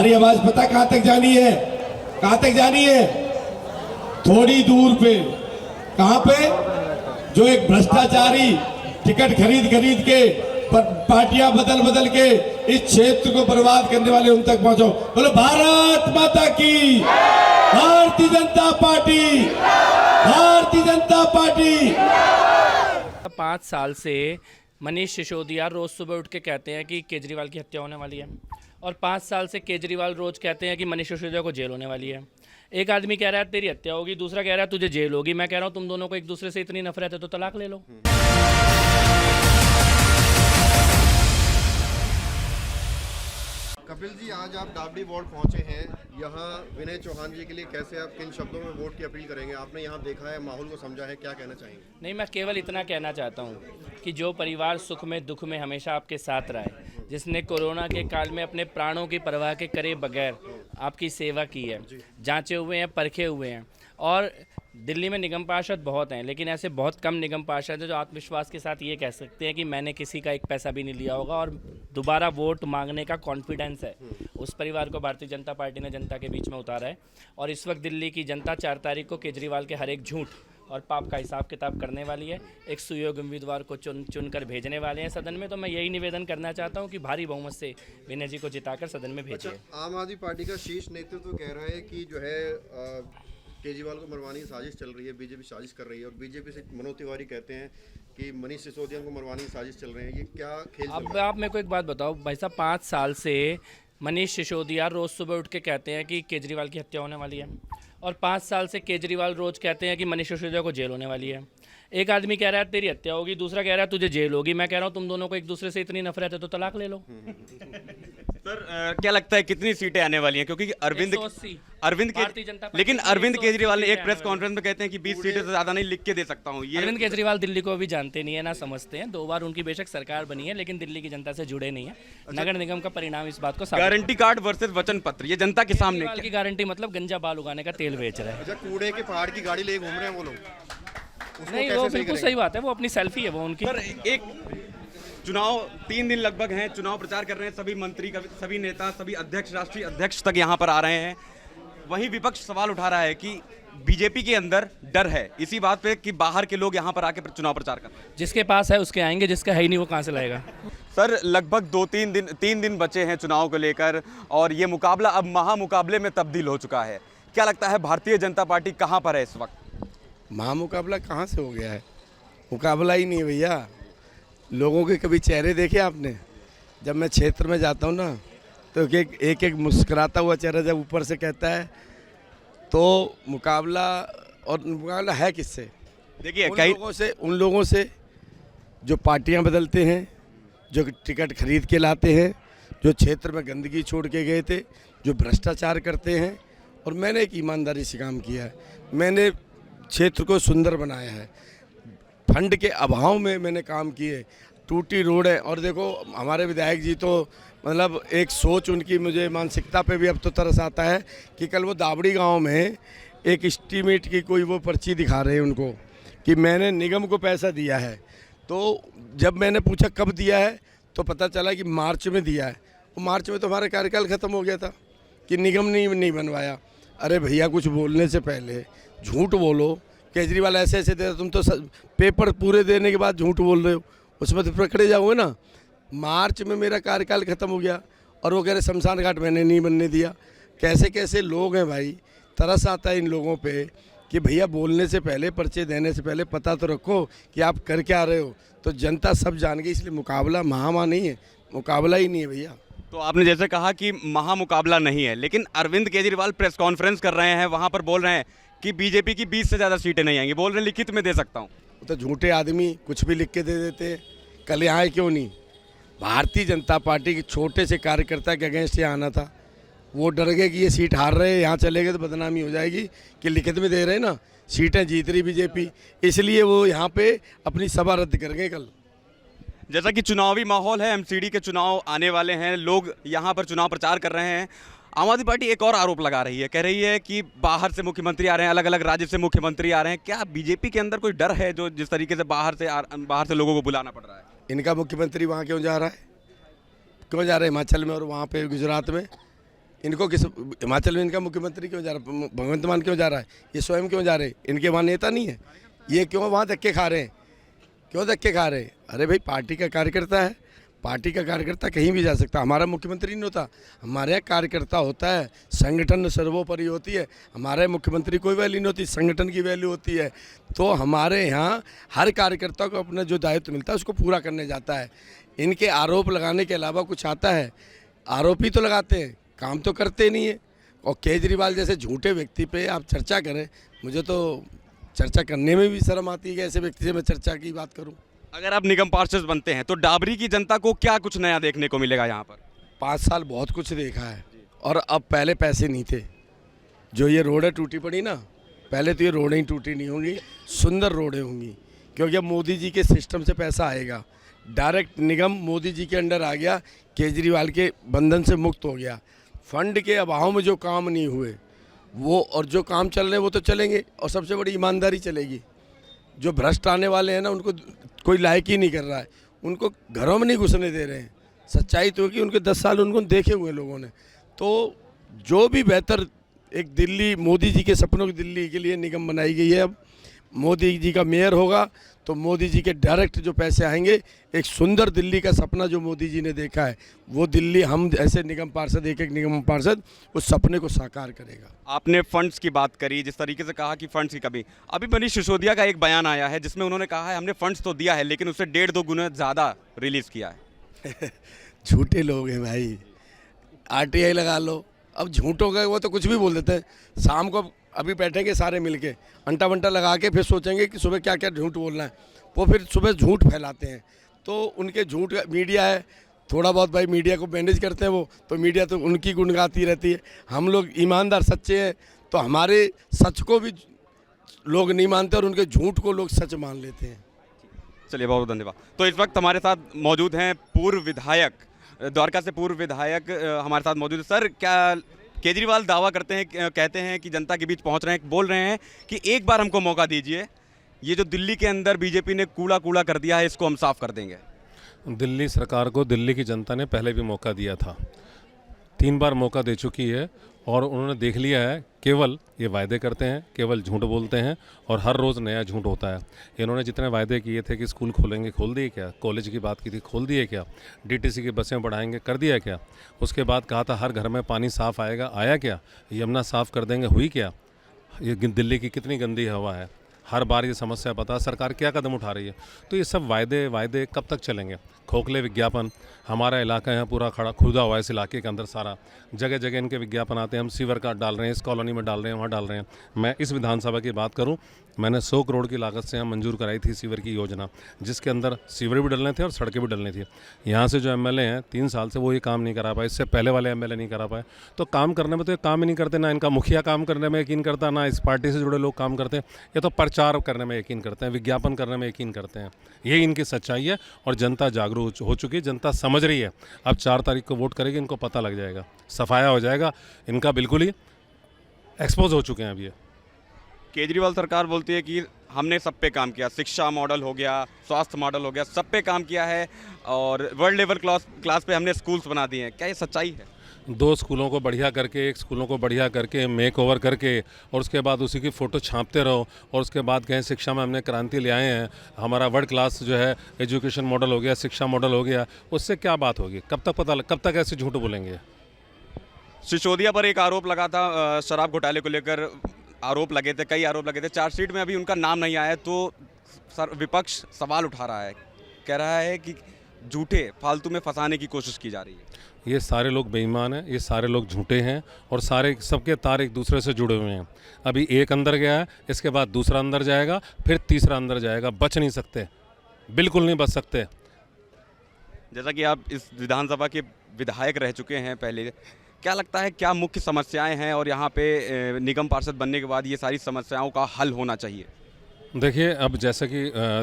हमारी आवाज पता कहां तक जानी है? कहां तक जानी है? थोड़ी दूर पे। कहां पे? जो एक भ्रष्टाचारी टिकट खरीद खरीद के पार्टियां बदल बदल के इस क्षेत्र को बर्बाद करने वाले उन तक पहुंचो। बोलो भारत माता की, भारतीय जनता पार्टी, भारतीय जनता पार्टी। 5 साल से मनीष सिसोदिया रोज सुबह उठ के कहते हैं कि केजरीवाल की हत्या होने वाली है, और 5 साल से केजरीवाल रोज कहते हैं कि मनीष सिसोदिया को जेल होने वाली है। एक आदमी कह रहा है तेरी हत्या होगी, दूसरा कह रहा है तुझे जेल होगी। मैं कह रहा हूँ तुम दोनों को एक दूसरे से इतनी नफरत है तो तलाक ले लो। कपिल जी, आज आप दाबड़ी वार्ड पहुंचे हैं। यहाँ विनय चौहान जी के लिए कैसे आप किन शब्दों में वोट की अपील करेंगे? आपने यहाँ देखा है, माहौल को समझा है, क्या कहना चाहेंगे? नहीं, मैं केवल इतना कहना चाहता हूँ कि जो परिवार सुख में दुख में हमेशा आपके साथ रहे, जिसने कोरोना के काल में अपने प्राणों की परवाह के करे बगैर आपकी सेवा की है, जांचे हुए हैं, परखे हुए हैं। और दिल्ली में निगम पार्षद बहुत हैं, लेकिन ऐसे बहुत कम निगम पार्षद हैं जो आत्मविश्वास के साथ ये कह सकते हैं कि मैंने किसी का एक पैसा भी नहीं लिया होगा और दोबारा वोट मांगने का कॉन्फिडेंस है। उस परिवार को भारतीय जनता पार्टी ने जनता के बीच में उतारा है, और इस वक्त दिल्ली की जनता 4 तारीख को केजरीवाल के हर एक झूठ और पाप का हिसाब किताब करने वाली है। एक सुयोग्य उम्मीदवार को चुन कर भेजने वाले हैं सदन में। तो मैं यही निवेदन करना चाहता हूं कि भारी बहुमत से विनय जी को जिताकर सदन में भेजिए। आम आदमी पार्टी का शीर्ष नेतृत्व कह रहा है कि जो है केजरीवाल को मरवाने की साजिश चल रही है, बीजेपी साजिश कर रही है, और बीजेपी से मनोज तिवारी कहते हैं कि मनीष सिसोदिया को मरवाने की साजिश चल रही है। ये क्या खेल चल रहा है? आप मेरे को एक बात बताओ भाई साहब, 5 साल से मनीष सिसोदिया रोज सुबह उठ के कहते हैं कि केजरीवाल की हत्या होने वाली है, और 5 साल से केजरीवाल रोज कहते हैं कि मनीष सिसोदिया को जेल होने वाली है। एक आदमी कह रहा है तेरी हत्या होगी, दूसरा कह रहा है तुझे जेल होगी। मैं कह रहा हूँ तुम दोनों को एक दूसरे से इतनी नफरत है तो तलाक ले लो। सर क्या लगता है कितनी सीटें आने वाली हैं? क्योंकि अरविंद भारतीय जनता पार्टी लेकिन की अरविंद 180 केजरीवाल ने एक सीटें प्रेस आने कॉन्फ्रेंस में कहते हैं कि 20 सीटें से ज्यादा नहीं लिख के दे सकता हूँ। ये अरविंद केजरीवाल दिल्ली को भी जानते नहीं है, ना समझते हैं। 2 बार उनकी बेशक सरकार बनी है, लेकिन दिल्ली की जनता से जुड़े नहीं है। नगर निगम का परिणाम इस बात को साबित गारंटी कार्ड वर्सेस वचन पत्र, ये जनता के सामने केजरीवाल की गारंटी मतलब गंजा बाल उगाने का तेल बेच रहा है। अच्छा, कूड़े के पहाड़ की गाड़ी ले घूम रहे हैं वो लोग, उसको नहीं, कैसे वो सही बिल्कुल करेंगे? सही बात है, वो अपनी सेल्फी है वो उनकी। सर एक चुनाव 3 दिन लगभग हैं, चुनाव प्रचार कर रहे हैं सभी मंत्री, सभी नेता, सभी अध्यक्ष, राष्ट्रीय अध्यक्ष तक यहाँ पर आ रहे हैं। वहीं विपक्ष सवाल उठा रहा है कि बीजेपी के अंदर डर है इसी बात पे कि बाहर के लोग यहाँ पर आके चुनाव प्रचार कर रहे हैं। जिसके पास है उसके आएंगे, जिसका है ही नहीं वो कहाँ से लाएगा। सर लगभग 3 दिन बचे हैं चुनाव को लेकर, और ये मुकाबला अब महामुकाबले में तब्दील हो चुका है। क्या लगता है भारतीय जनता पार्टी कहाँ पर है इस वक्त? महामुकाबला कहाँ से हो गया है? मुकाबला ही नहीं है भैया। लोगों के कभी चेहरे देखे आपने? जब मैं क्षेत्र में जाता हूँ ना, तो एक एक मुस्कुराता हुआ चेहरा जब ऊपर से कहता है तो मुकाबला, और मुकाबला है किससे? देखिए उन लोगों से जो पार्टियां बदलते हैं, जो टिकट खरीद के लाते हैं, जो क्षेत्र में गंदगी छोड़ के गए थे, जो भ्रष्टाचार करते हैं। और मैंने एक ईमानदारी से काम किया है, मैंने क्षेत्र को सुंदर बनाया है, फंड के अभाव में मैंने काम किए। टूटी रोड है, और देखो हमारे विधायक जी तो मतलब एक सोच उनकी, मुझे मानसिकता पे भी अब तो तरस आता है कि कल वो दाबड़ी गांव में एक एस्टीमेट की कोई वो पर्ची दिखा रहे हैं उनको कि मैंने निगम को पैसा दिया है। तो जब मैंने पूछा कब दिया है तो पता चला कि मार्च में दिया है। वो मार्च में तो हमारा कार्यकाल ख़त्म हो गया था कि निगम नहीं बनवाया। अरे भैया, कुछ बोलने से पहले झूठ बोलो। केजरीवाल ऐसे ऐसे दे, तुम तो पेपर पूरे देने के बाद झूठ बोल रहे हो, उसमें तो पकड़े जाओगे ना। मार्च में मेरा कार्यकाल ख़त्म हो गया और वो कह रहे शमशान घाट मैंने नहीं बनने दिया। कैसे कैसे लोग हैं भाई, तरस आता है इन लोगों पे कि भैया बोलने से पहले, पर्चे देने से पहले पता तो रखो कि आप कर क्या रहे हो। तो जनता सब जान गई, इसलिए मुकाबला महामा नहीं है, मुकाबला ही नहीं है भैया। तो आपने जैसे कहा कि महामुकाबला नहीं है, लेकिन अरविंद केजरीवाल प्रेस कॉन्फ्रेंस कर रहे हैं, वहाँ पर बोल रहे हैं कि बीजेपी की 20 से ज़्यादा सीटें नहीं आएंगी। बोल रहे हैं लिखित में दे सकता हूँ। तो झूठे आदमी कुछ भी लिख के दे देते हैं। कल यहाँ क्यों नहीं? भारतीय जनता पार्टी के छोटे से कार्यकर्ता के अगेंस्ट यहाँ आना था, वो डर गए कि ये सीट हार रहे हैं, यहाँ चले गए तो बदनामी हो जाएगी, कि लिखित में दे रहे हैं ना, सीटें जीत रही बीजेपी, इसलिए वो यहाँ पे अपनी सभा रद्द कर गए कल। जैसा कि चुनावी माहौल है, एमसीडी के चुनाव आने वाले हैं, लोग यहाँ पर चुनाव प्रचार कर रहे हैं। आम आदमी पार्टी एक और आरोप लगा रही है, कह रही है कि बाहर से मुख्यमंत्री आ रहे हैं, अलग अलग राज्य से मुख्यमंत्री आ रहे हैं। क्या बीजेपी के अंदर कोई डर है जो जिस तरीके से बाहर से लोगों को बुलाना पड़ रहा है? इनका मुख्यमंत्री वहाँ क्यों जा रहा है? क्यों जा रहे हैं हिमाचल में और वहाँ पे गुजरात में? इनको किस हिमाचल में इनका मुख्यमंत्री क्यों जा रहा है, भगवंत मान क्यों जा रहा है, ये स्वयं क्यों जा रहे हैं, इनके वहाँ नेता नहीं है, ये क्यों वहाँ धक्के खा रहे हैं, क्यों धक्के खा रहे हैं? अरे भाई पार्टी का कार्यकर्ता है, पार्टी का कार्यकर्ता कहीं भी जा सकता है, हमारा मुख्यमंत्री नहीं होता, हमारे यहाँ कार्यकर्ता होता है, संगठन सर्वोपरि होती है, हमारे मुख्यमंत्री कोई वैल्यू नहीं होती, संगठन की वैल्यू होती है। तो हमारे यहाँ हर कार्यकर्ता को अपना जो दायित्व मिलता है उसको पूरा करने जाता है। इनके आरोप लगाने के अलावा कुछ आता है? आरोप ही तो लगाते हैं, काम तो करते नहीं है। और केजरीवाल जैसे झूठे व्यक्ति पे आप चर्चा करें, मुझे तो चर्चा करने में भी शर्म आती है कि ऐसे व्यक्ति से मैं चर्चा की बात करूं। अगर आप निगम पार्षद बनते हैं तो डाबरी की जनता को क्या कुछ नया देखने को मिलेगा यहाँ पर? 5 साल बहुत कुछ देखा है, और अब पहले पैसे नहीं थे। जो ये रोडें टूटी पड़ी ना, पहले तो ये रोडें ही टूटी नहीं होंगी, सुंदर रोडें होंगी, क्योंकि अब मोदी जी के सिस्टम से पैसा आएगा। डायरेक्ट निगम मोदी जी के अंडर आ गया, केजरीवाल के बंधन से मुक्त हो गया। फंड के अभाव में जो काम नहीं हुए वो, और जो काम चल रहे हैं वो तो चलेंगे, और सबसे बड़ी ईमानदारी चलेगी। जो भ्रष्ट आने वाले हैं ना, उनको कोई लायक ही नहीं कर रहा है, उनको घरों में नहीं घुसने दे रहे हैं। सच्चाई तो है कि उनके 10 साल उनको देखे हुए लोगों ने। तो जो भी बेहतर एक दिल्ली, मोदी जी के सपनों की दिल्ली के लिए निगम बनाई गई है। अब मोदी जी का मेयर होगा तो मोदी जी के डायरेक्ट जो पैसे आएंगे, एक सुंदर दिल्ली का सपना जो मोदी जी ने देखा है, वो दिल्ली हम ऐसे निगम पार्षद, एक एक निगम पार्षद उस सपने को साकार करेगा। आपने फंड्स की बात करी, जिस तरीके से कहा कि फंड्स की कमी, अभी मनीष सिसोदिया का एक बयान आया है जिसमें उन्होंने कहा है हमने फंड्स तो दिया है लेकिन उससे 1.5-2 गुना ज़्यादा रिलीज़ किया है। झूठे लोग हैं भाई, आरटीआई लगा लो। अब झूठों का वो तो कुछ भी बोल देते हैं। शाम को अभी बैठेंगे सारे मिलके, अंटा वंटा लगा के फिर सोचेंगे कि सुबह क्या क्या झूठ बोलना है, वो फिर सुबह झूठ फैलाते हैं। तो उनके झूठ, मीडिया है, थोड़ा बहुत भाई मीडिया को मैनेज करते हैं वो, तो मीडिया तो उनकी गुण गाती रहती है। हम लोग ईमानदार सच्चे हैं, तो हमारे सच को भी लोग नहीं मानते और उनके झूठ को लोग सच मान लेते हैं। चलिए, बहुत बहुत धन्यवाद। तो इस वक्त हमारे साथ मौजूद हैं पूर्व विधायक, द्वारका से पूर्व विधायक हमारे साथ मौजूद है। सर, क्या केजरीवाल दावा करते हैं, कहते हैं कि जनता के बीच पहुंच रहे हैं, बोल रहे हैं कि एक बार हमको मौका दीजिए, ये जो दिल्ली के अंदर बीजेपी ने कूड़ा कूड़ा कर दिया है इसको हम साफ कर देंगे? दिल्ली सरकार को दिल्ली की जनता ने पहले भी मौका दिया था, 3 बार मौका दे चुकी है, और उन्होंने देख लिया है केवल ये वायदे करते हैं, केवल झूठ बोलते हैं, और हर रोज़ नया झूठ होता है। इन्होंने जितने वायदे किए थे कि स्कूल खोलेंगे, खोल दिए क्या? कॉलेज की बात की थी, खोल दिए क्या? डीटीसी की बसें बढ़ाएंगे, कर दिया क्या? उसके बाद कहा था हर घर में पानी साफ़ आएगा, आया क्या? यमुना साफ़ कर देंगे, हुई क्या? ये दिल्ली की कितनी गंदी हवा है, हर बार ये समस्या पता, सरकार क्या कदम उठा रही है? तो ये सब वायदे कब तक चलेंगे? खोखले विज्ञापन, हमारा इलाका यहाँ पूरा खड़ा खुदा हुआ है, इस इलाके के अंदर सारा जगह जगह इनके विज्ञापन आते हैं, हम सीवर का डाल रहे हैं, इस कॉलोनी में डाल रहे हैं, वहाँ डाल रहे हैं। मैं इस विधानसभा की बात करूँ, मैंने 100 करोड़ की लागत से यहाँ मंजूर कराई थी सीवर की योजना, जिसके अंदर सीवर भी डलने थे और सड़कें भी डलनी थी। यहाँ से जो एमएलए हैं 3 साल से वो ये काम नहीं करा पाए, इससे पहले वाले एमएलए नहीं करा पाए। तो काम करने में तो ये काम ही नहीं करते, ना इनका मुखिया काम करने में यकीन करता, ना इस पार्टी से जुड़े लोग काम करते हैं। ये तो प्रचार करने में यकीन करते हैं, विज्ञापन करने में यकीन करते हैं। यही इनकी सच्चाई है, और जनता जागरूक हो चुकी है, जनता समझ रही है। अब 4 तारीख को वोट करेगी, इनको पता लग जाएगा, सफाया हो जाएगा, इनका बिल्कुल ही एक्सपोज हो चुके हैं अब ये। केजरीवाल सरकार बोलती है कि हमने सब पे काम किया, शिक्षा मॉडल हो गया, स्वास्थ्य मॉडल हो गया, सब पे काम किया है, और वर्ल्ड लेवल क्लास पे हमने स्कूल्स बना दिए हैं। क्या ये सच्चाई है? 2 स्कूलों को बढ़िया करके, 1 स्कूलों को बढ़िया करके, मेक ओवर करके, और उसके बाद उसी की फ़ोटो छापते रहो, और उसके बाद कहें शिक्षा में हमने क्रांति ले आए हैं, हमारा वर्ल्ड क्लास जो है एजुकेशन मॉडल हो गया, शिक्षा मॉडल हो गया, उससे क्या बात होगी? कब तक ऐसे झूठ बोलेंगे? सिसोदिया पर एक आरोप लगा था, शराब घोटाले को लेकर आरोप लगे थे, कई आरोप लगे थे, चार्जशीट में अभी उनका नाम नहीं आया, तो सर विपक्ष सवाल उठा रहा है, कह रहा है कि झूठे फालतू में फंसाने की कोशिश की जा रही है। ये सारे लोग बेईमान हैं, ये सारे लोग झूठे हैं, और सारे सबके तार एक दूसरे से जुड़े हुए हैं। अभी एक अंदर गया है, इसके बाद दूसरा अंदर जाएगा, फिर तीसरा अंदर जाएगा, बच नहीं सकते, बिल्कुल नहीं बच सकते। जैसा कि आप इस विधानसभा के विधायक रह चुके हैं पहले, क्या लगता है क्या मुख्य समस्याएं हैं, और यहाँ पे निगम पार्षद बनने के बाद ये सारी समस्याओं का हल होना चाहिए? देखिए, अब जैसे कि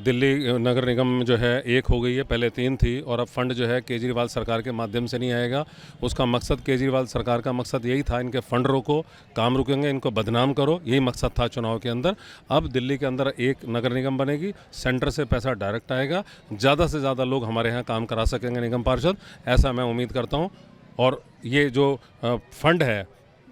दिल्ली नगर निगम जो है 1 हो गई है, पहले 3 थी, और अब फंड जो है केजरीवाल सरकार के माध्यम से नहीं आएगा। उसका मकसद, केजरीवाल सरकार का मकसद यही था, इनके फंड रोको, काम रुकेंगे, इनको बदनाम करो, यही मकसद था चुनाव के अंदर। अब दिल्ली के अंदर 1 नगर निगम बनेगी, सेंटर से पैसा डायरेक्ट आएगा, ज़्यादा से ज़्यादा लोग हमारे यहाँ काम करा सकेंगे निगम पार्षद, ऐसा मैं उम्मीद करता हूँ। और ये जो फंड है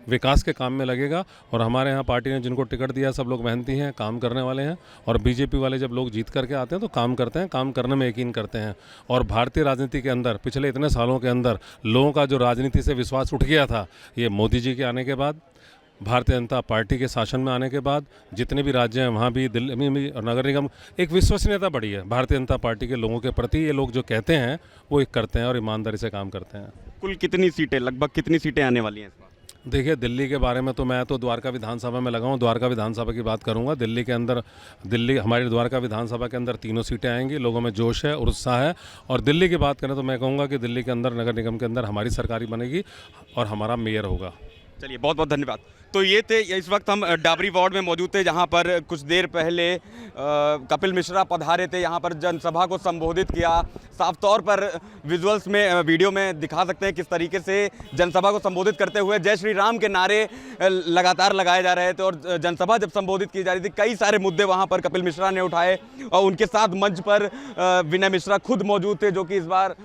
विकास के काम में लगेगा। और हमारे यहाँ पार्टी ने जिनको टिकट दिया सब लोग मेहनती हैं, काम करने वाले हैं। और बीजेपी वाले जब लोग जीत करके आते हैं तो काम करते हैं, काम करने में यकीन करते हैं। और भारतीय राजनीति के अंदर पिछले इतने सालों के अंदर लोगों का जो राजनीति से विश्वास उठ गया था, ये मोदी जी के आने के बाद, भारतीय जनता पार्टी के शासन में आने के बाद, जितने भी राज्य हैं वहाँ भी, दिल्ली में भी और नगर निगम, एक विश्वसनीयता बढ़ी है भारतीय जनता पार्टी के लोगों के प्रति। ये लोग जो कहते हैं वो एक करते हैं और ईमानदारी से काम करते हैं। कुल कितनी सीटें, लगभग कितनी सीटें आने वाली हैं इस बार? देखिए, दिल्ली के बारे में तो मैं तो द्वारका विधानसभा में लगा हूँ, द्वारका विधानसभा की बात करूँगा। दिल्ली के अंदर, हमारी द्वारका विधानसभा के अंदर 3 सीटें आएंगी। लोगों में जोश है और उत्साह है। और दिल्ली की बात करें तो मैं कहूँगा कि दिल्ली के अंदर नगर निगम के अंदर हमारी सरकारी बनेगी और हमारा मेयर होगा। चलिए, बहुत बहुत धन्यवाद। तो ये थे, इस वक्त हम डाबरी वार्ड में मौजूद थे, जहाँ पर कुछ देर पहले कपिल मिश्रा पधारे थे, यहाँ पर जनसभा को संबोधित किया। साफ तौर पर विजुअल्स में, वीडियो में दिखा सकते हैं किस तरीके से जनसभा को संबोधित करते हुए जय श्री राम के नारे लगातार लगाए जा रहे थे। और जनसभा जब संबोधित की जा रही थी, कई सारे मुद्दे वहाँ पर कपिल मिश्रा ने उठाए और उनके साथ मंच पर विनय मिश्रा खुद मौजूद थे, जो कि इस बार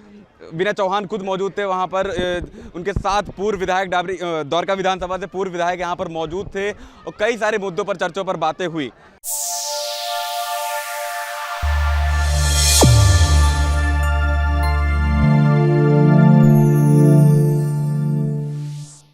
विनय चौहान खुद मौजूद थे वहाँ पर। उनके साथ पूर्व विधायक द्वारका विधानसभा से पूर्व विधायक यहाँ पर मौजूद थे और कई सारे मुद्दों पर, चर्चों पर बातें हुई।